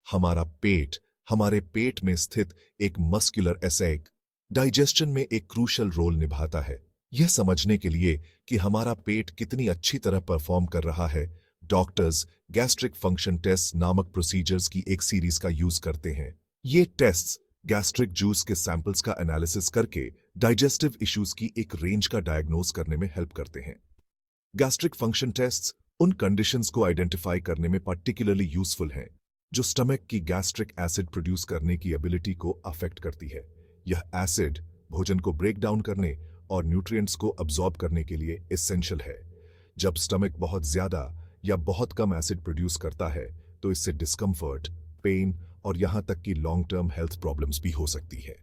हमारा पेट हमारे पेट में स्थित एक मस्कुलर एसेक डाइजेशन में एक क्रूशल रोल निभाता है। यह समझने के लिए कि हमारा पेट कितनी अच्छी तरह परफॉर्म कर रहा है, डॉक्टर्स गैस्ट्रिक फंक्शन टेस्ट नामक प्रोसीजर्स की एक सीरीज का यूज करते हैं। ये टेस्ट्स गैस्ट्रिक जूस के सैंपल्स का एनालिसिस करके डाइजेस्टिव इश्यूज की एक रेंज का डायग्नोज करने में हेल्प करते हैं। गैस्ट्रिक फंक्शन टेस्ट्स उन कंडीशंस को आइडेंटिफाई करने में पार्टिकुलरली यूजफुल हैं जो स्टमक की गैस्ट्रिक एसिड प्रोड्यूस करने की एबिलिटी को अफेक्ट करती है। यह एसिड भोजन को ब्रेक डाउन करने और न्यूट्रिएंट्स को अब्सॉर्ब करने के लिए एसेंशियल है। जब स्टमक बहुत ज्यादा या बहुत कम एसिड प्रोड्यूस करता है तो इससे डिस्कम्फर्ट, पेन और यहां तक कि लॉन्ग टर्म हेल्थ प्रॉब्लम्स भी हो सकती है।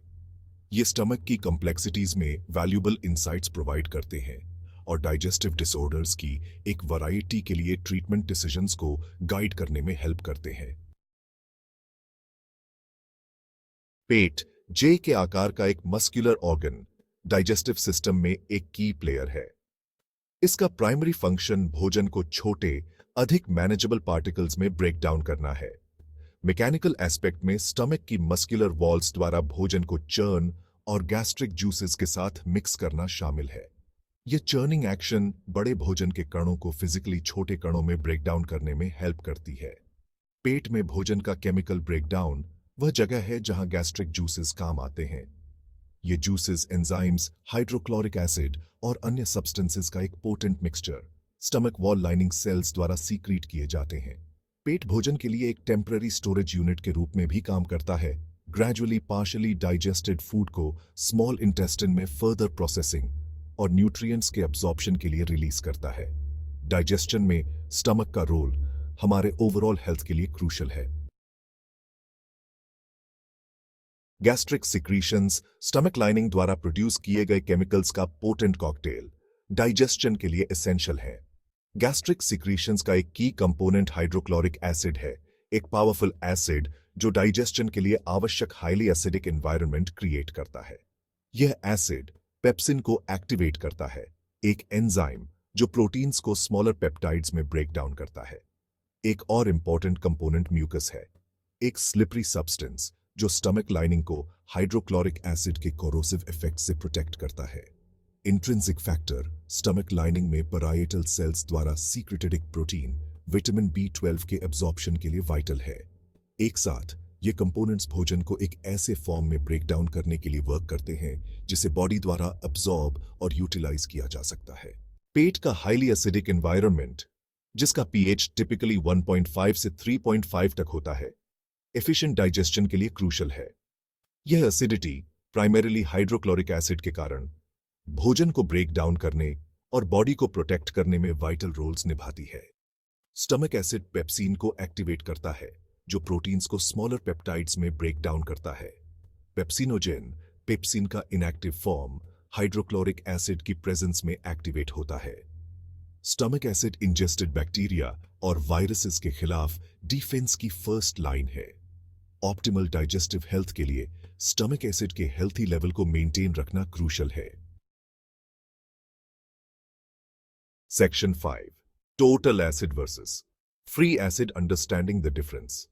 ये स्टमक की कॉम्प्लेक्सिटीज में वैल्यूएबल इंसाइट्स प्रोवाइड करते हैं और डाइजेस्टिव डिसऑर्डर्स की एक वैरायटी के लिए ट्रीटमेंट डिसीजंस को गाइड करने में हेल्प करते हैं। पेट जे के आकार का एक मस्कुलर ऑर्गन डाइजेस्टिव सिस्टम में एक की प्लेयर है। इसका प्राइमरी फंक्शन भोजन को छोटे, अधिक मैनेजेबल पार्टिकल्स में ब्रेक डाउन करना है। मैकेनिकल एस्पेक्ट में स्टमक की मस्कुलर वॉल्स द्वारा भोजन को चर्न और गैस्ट्रिक जूसेस के साथ मिक्स करना शामिल है। यह चर्निंग एक्शन बड़े भोजन के कणों को फिजिकली छोटे कणों में ब्रेक डाउन करने में हेल्प करती है। पेट में भोजन का केमिकल ब्रेकडाउन वह जगह है जहां गैस्ट्रिक जूसेस काम आते हैं। ये जूसेस एंजाइम्स, हाइड्रोक्लोरिक एसिड और अन्य सब्सटेंसेस का एक potent mixture stomach wall lining cells द्वारा सीक्रेट किए जाते हैं। पेट भोजन के लिए एक टेम्पररी स्टोरेज यूनिट के रूप में भी काम करता है। ग्रेजुअली पार्शियली डाइजेस्टेड फूड को स्मॉल इंटेस्टाइन में फर्दर प्रोसेसिंग और न्यूट्रिएंट्स के अब्सॉर्प्शन के लिए रिलीज करता है। डाइजेशन में स्टमक का रोल हमारे ओवरऑल हेल्थ के लिए क्रूशल है। गैस्ट्रिक सिक्रीशंस स्टमक लाइनिंग द्वारा प्रोड्यूस किए गए केमिकल्स का पोटेंट कॉकटेल डाइजेशन के लिए एसेंशियल है। गैस्ट्रिक सिक्रीशंस का एक की कंपोनेंट हाइड्रोक्लोरिक एसिड है, एक पावरफुल एसिड जो डाइजेशन के लिए आवश्यक हाईली एसिडिक एनवायरनमेंट क्रिएट करता है। यह एसिड पेप्सिन को एक्टिवेट करता है, एक एंजाइम जो प्रोटीन्स को स्मॉलर पेप्टाइड्स में ब्रेक डाउन करता है। एक और इंपॉर्टेंट कंपोनेंट म्यूकस है, एक स्लिपरी सब्सटेंस जो स्टमक लाइनिंग को हाइड्रोक्लोरिक एसिड के कोरोसिव इफेक्ट से प्रोटेक्ट करता है। इंट्रिंसिक फैक्टर स्टमक लाइनिंग में पैराइटल सेल्स द्वारा सीक्रेटेड एक प्रोटीन विटामिन B12 के एब्जॉर्प्शन के लिए वाइटल है। एक साथ ये कंपोनेंट्स भोजन को एक ऐसे फॉर्म में ब्रेक डाउन करने के लिए वर्क करते हैं जिसे बॉडी द्वारा अब्सॉर्ब और यूटिलाइज किया जा सकता है। पेट का हाईली एसिडिक एनवायरनमेंट, जिसका पीएच टिपिकली 1.5 से 3.5 तक होता है, एफिशिएंट डाइजेशन के लिए क्रूशल है। यह एसिडिटी प्राइमरीली हाइड्रोक्लोरिक एसिड के कारण भोजन को ब्रेक डाउन करने और बॉडी को प्रोटेक्ट करने में वाइटल रोल्स निभाती है। स्टमक एसिड पेप्सिन को एक्टिवेट करता है जो प्रोटीन्स को स्मॉलर पेप्टाइड्स में ब्रेक डाउन करता है। पेप्सिनोजेन पेप्सिन का इनएक्टिव फॉर्म हाइड्रोक्लोरिक एसिड की प्रेजेंस में एक्टिवेट होता है। स्टमक एसिड इंजेस्टेड बैक्टीरिया और वायरसेस के खिलाफ डिफेंस की फर्स्ट लाइन है। ऑप्टिमल डाइजेस्टिव हेल्थ के लिए स्टमक एसिड के हेल्थी लेवल को मेंटेन रखना क्रूशल है। Section 5 total acid versus free acid understanding the difference.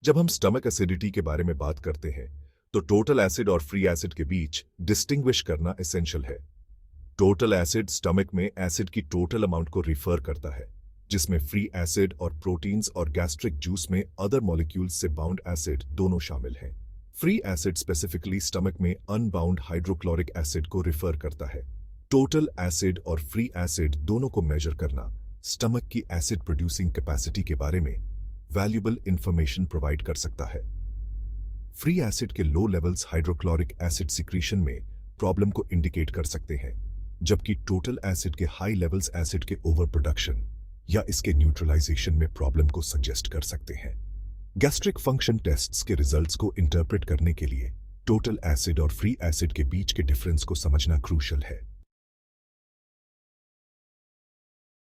जब हम स्टमक एसिडिटी के बारे में बात करते हैं तो टोटल एसिड और फ्री एसिड के बीच डिस्टिंग्विश करना एसेंशियल है। टोटल एसिड स्टमक में एसिड की टोटल अमाउंट को रिफर करता है, जिसमें फ्री एसिड और प्रोटीन्स और गैस्ट्रिक जूस में अदर मॉलिक्यूल्स से बाउंड एसिड दोनों शामिल हैं। फ्री एसिड स्पेसिफिकली स्टमक में अनबाउंड हाइड्रोक्लोरिक एसिड को रिफर करता है। टोटल एसिड और फ्री एसिड दोनों को मेजर करना स्टमक की एसिड प्रोड्यूसिंग कैपेसिटी के बारे में वैल्यूएबल इंफॉर्मेशन प्रोवाइड कर सकता है। फ्री एसिड के low levels hydrochloric acid secretion में प्रॉब्लम को इंडिकेट कर सकते हैं, जबकि टोटल एसिड के हाई लेवल्स एसिड के ओवर प्रोडक्शन या इसके न्यूट्रलाइजेशन में प्रॉब्लम को सजेस्ट कर सकते हैं। गैस्ट्रिक फंक्शन टेस्ट्स के रिजल्ट्स को इंटरप्रेट करने के लिए टोटल एसिड और फ्री एसिड के बीच के डिफरेंस को समझना क्रूशल है।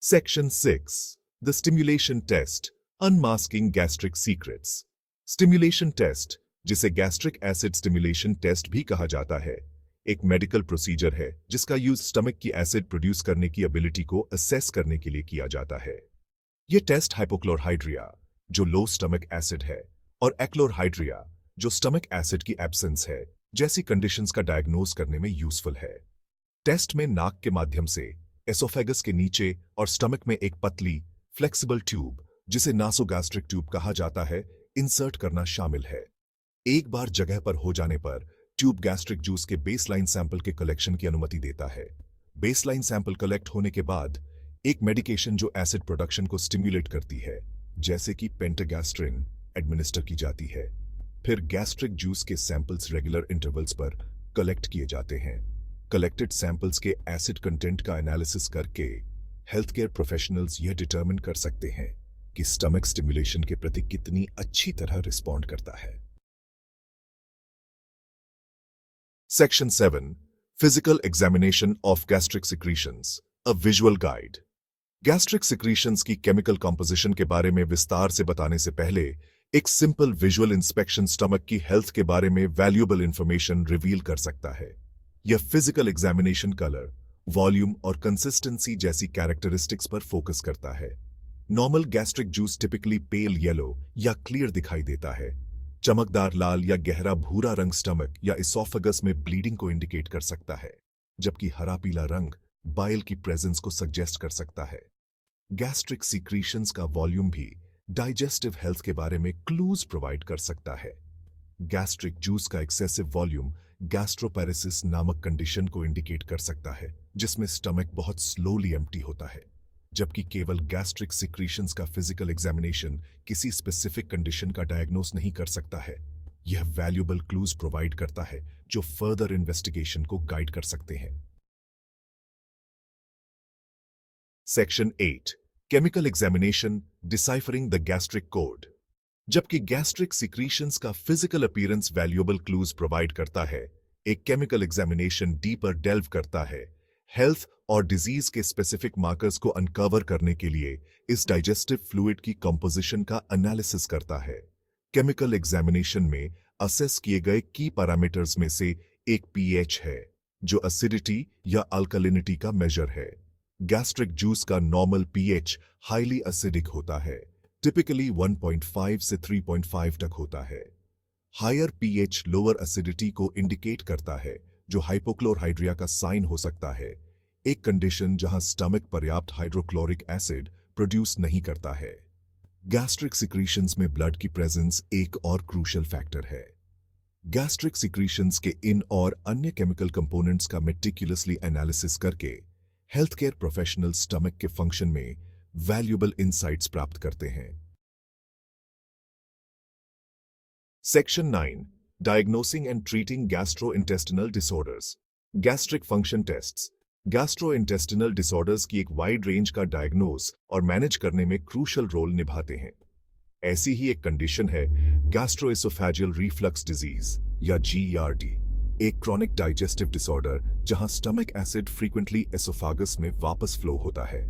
Section 6 The Stimulation Test Unmasking Gastric Secrets। Stimulation test, जिसे गैस्ट्रिक एसिड स्टिम्युलेशन टेस्ट भी कहा जाता है, एक मेडिकल प्रोसीजर है जिसका यूज स्टमक की एसिड प्रोड्यूस करने की एबिलिटी को असेस करने के लिए किया जाता है। यह टेस्ट हाइपोक्लोरहाइड्रिया, जो लो स्टमक एसिड है, और एक्लोरहाइड्रिया जो स्टमक एसिड की एब्सेंस है जैसी कंडीशंस का डायग्नोज करने में यूजफुल है। टेस्ट में नाक के माध्यम से एसोफेगस के नीचे और स्टमक में एक पतली फ्लेक्सिबल ट्यूब जिसे नासोगैस्ट्रिक ट्यूब कहा जाता है इंसर्ट करना शामिल है। एक बार जगह पर हो जाने पर ट्यूब गैस्ट्रिक जूस के बेसलाइन सैंपल के कलेक्शन की अनुमति देता है। बेसलाइन सैंपल कलेक्ट होने के बाद एक मेडिकेशन जो एसिड प्रोडक्शन को स्टिम्युलेट करती है जैसे कि पेंटागैस्ट्रिन एडमिनिस्टर की जाती है। फिर गैस्ट्रिक जूस के सैंपल्स रेगुलर इंटरवल्स पर कलेक्ट किए जाते हैं। कलेक्टेड सैंपल्स के एसिड कंटेंट का एनालिसिस करके हेल्थ केयर प्रोफेशनल्स यह डिटरमिन कर सकते हैं कि स्टमक स्टिमुलेशन के प्रति कितनी अच्छी तरह रिस्पॉन्ड करता है। Section 7 physical examination of gastric secretions a visual guide. Gastric secretions की केमिकल कंपोजिशन के बारे में विस्तार से बताने से पहले एक सिंपल विजुअल इंस्पेक्शन स्टमक की हेल्थ के बारे में वैल्यूएबल इंफॉर्मेशन रिवील कर सकता है। यह फिजिकल एग्जामिनेशन कलर, वॉल्यूम और कंसिस्टेंसी जैसी कैरेक्टरिस्टिक्स पर फोकस करता है। Normal gastric juice typically pale yellow या क्लियर दिखाई देता है। चमकदार लाल या गहरा भूरा रंग स्टमक या इसोफेगस में ब्लीडिंग को इंडिकेट कर सकता है, जबकि हरा पीला रंग बाइल की प्रेजेंस को सजेस्ट कर सकता है। गैस्ट्रिक सीक्रीशंस का वॉल्यूम भी डाइजेस्टिव हेल्थ के बारे में क्लूज प्रोवाइड कर सकता है। गैस्ट्रिक जूस का एक्सेसिव वॉल्यूम गैस्ट्रोपैरेसिस नामक कंडीशन को इंडिकेट कर सकता है, जिसमें स्टमक बहुत स्लोली एम्प्टी होता है, जबकि केवल गैस्ट्रिक सिक्रीशंस का फिजिकल एग्जामिनेशन किसी स्पेसिफिक कंडीशन का डायग्नोस नहीं कर सकता है। यह वैल्यूएबल क्लूज प्रोवाइड करता है जो फर्दर इन्वेस्टिगेशन को गाइड कर सकते हैं। Section 8 chemical examination deciphering the gastric code. जबकि गैस्ट्रिक सिक्रीशंस का physical appearance valuable clues provide करता है, एक केमिकल एग्जामिनेशन डीपर डेल्व करता है, हेल्थ और डिजीज के स्पेसिफिक मार्कर्स को अनकवर करने के लिए इस डाइजेस्टिव फ्लूइड की कंपोजिशन का एनालिसिस करता है। केमिकल एग्जामिनेशन में असेस किए गए की पैरामीटर्स में से एक पीएच है, जो एसिडिटी या अल्कलिनिटी का मेजर है। गैस्ट्रिक जूस का नॉर्मल पीएच हाईली एसिडिक होता है, टिपिकली 1.5 से 3.5 तक होता है। हायर पीएच लोअर एसिडिटी को इंडिकेट करता है, जो हाइपोक्लोरहाइड्रिया का साइन हो सकता है, एक कंडीशन जहां स्टमक पर्याप्त हाइड्रोक्लोरिक एसिड प्रोड्यूस नहीं करता है। गैस्ट्रिक सिक्रीशंस में ब्लड की प्रेजेंस एक और क्रूशियल फैक्टर है। गैस्ट्रिक सिक्रीशंस के इन और अन्य केमिकल कंपोनेंट्स का मेटिकुलसली एनालिसिस करके हेल्थ केयर प्रोफेशनल स्टमक के फंक्शन में वैल्यूएबल इंसाइट्स प्राप्त करते हैं। Section 9 diagnosing and treating gastrointestinal disorders. Gastric function tests gastrointestinal disorders की एक वाइड रेंज का डायग्नोस और मैनेज करने में क्रूशियल रोल निभाते हैं। ऐसी ही एक कंडीशन है गैस्ट्रोएसोफेजियल रिफ्लक्स डिजीज या GERD, एक क्रॉनिक डाइजेस्टिव डिसऑर्डर जहां स्टमक एसिड फ्रीक्वेंटली एसोफागस में वापस फ्लो होता है।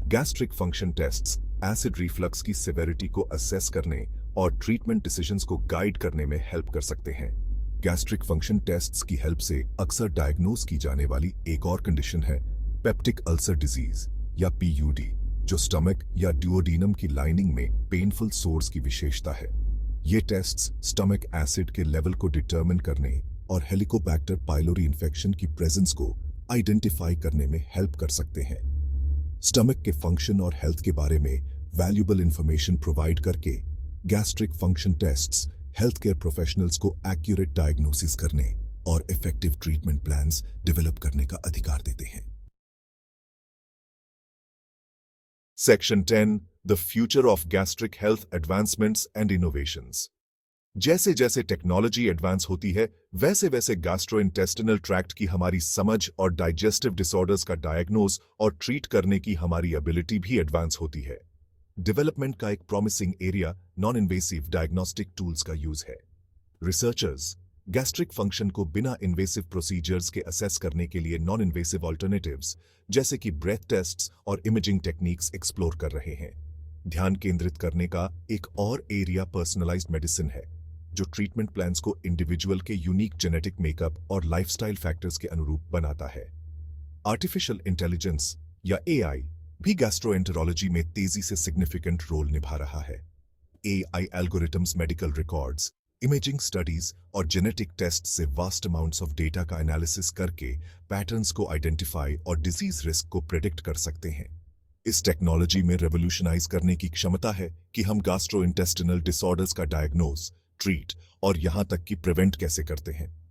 Gastric function tests acid reflux की सिविरिटी को असेस करने और ट्रीटमेंट डिसीजंस को गाइड करने में हेल्प कर सकते हैं। गैस्ट्रिक फंक्शन टेस्ट्स की हेल्प से अक्सर डायग्नोज की जाने वाली एक और कंडीशन है पेप्टिक अल्सर डिजीज या PUD, जो स्टमक या ड्यूओडीनम की लाइनिंग में पेनफुल सोर्स की विशेषता है। ये टेस्ट्स स्टमक एसिड के लेवल को डिटरमिन करने और हेलिकोबैक्टर पाइलोरी इन्फेक्शन की प्रेजेंस को आइडेंटिफाई करने में हेल्प कर सकते हैं। स्टमक के फंक्शन और हेल्थ के बारे में वैल्यूएबल इंफॉर्मेशन प्रोवाइड करके gastric function tests health care professionals को एक्यूरेट डायग्नोसिस करने और इफेक्टिव ट्रीटमेंट प्लान्स डेवलप करने का अधिकार देते हैं। Section 10 the future of gastric health advancements and innovations. जैसे जैसे टेक्नोलॉजी एडवांस होती है, वैसे वैसे गैस्ट्रोइंटेस्टिनल ट्रैक्ट की हमारी समझ और डाइजेस्टिव डिसऑर्डर्स का डायग्नोस और ट्रीट करने की हमारी एबिलिटी भी एडवांस होती है। डेवलपमेंट का एक promising area non invasive diagnostic tools का यूज है। रिसर्चर्स गैस्ट्रिक फंक्शन को बिना इन्वेसिव प्रोसीजर्स के असेस करने के लिए नॉन इन्वेसिव ऑल्टरनेटिव्स जैसे कि ब्रेथ टेस्ट्स और इमेजिंग टेक्निक्स एक्सप्लोर कर रहे हैं। ध्यान केंद्रित करने का एक और एरिया पर्सनलाइज्ड मेडिसिन है, जो ट्रीटमेंट प्लान्स को इंडिविजुअल के यूनिक जेनेटिक मेकअप और लाइफस्टाइल फैक्टर्स के अनुरूप बनाता है। आर्टिफिशियल इंटेलिजेंस या AI भी गैस्ट्रोएंटेरोलॉजी में तेजी से सिग्निफिकेंट रोल निभा रहा है। AI algorithms medical records, imaging studies और जेनेटिक टेस्ट से वास्ट अमाउंट्स ऑफ डेटा का एनालिसिस करके पैटर्न्स को आइडेंटिफाई और डिजीज रिस्क को प्रेडिक्ट कर सकते हैं। इस टेक्नोलॉजी में रेवोल्यूशनाइज करने की क्षमता है कि हम गैस्ट्रोइंटेस्टिनल डिसऑर्डर्स का डायग्नोस, ट्रीट और यहां तक कि प्रिवेंट कैसे करते हैं।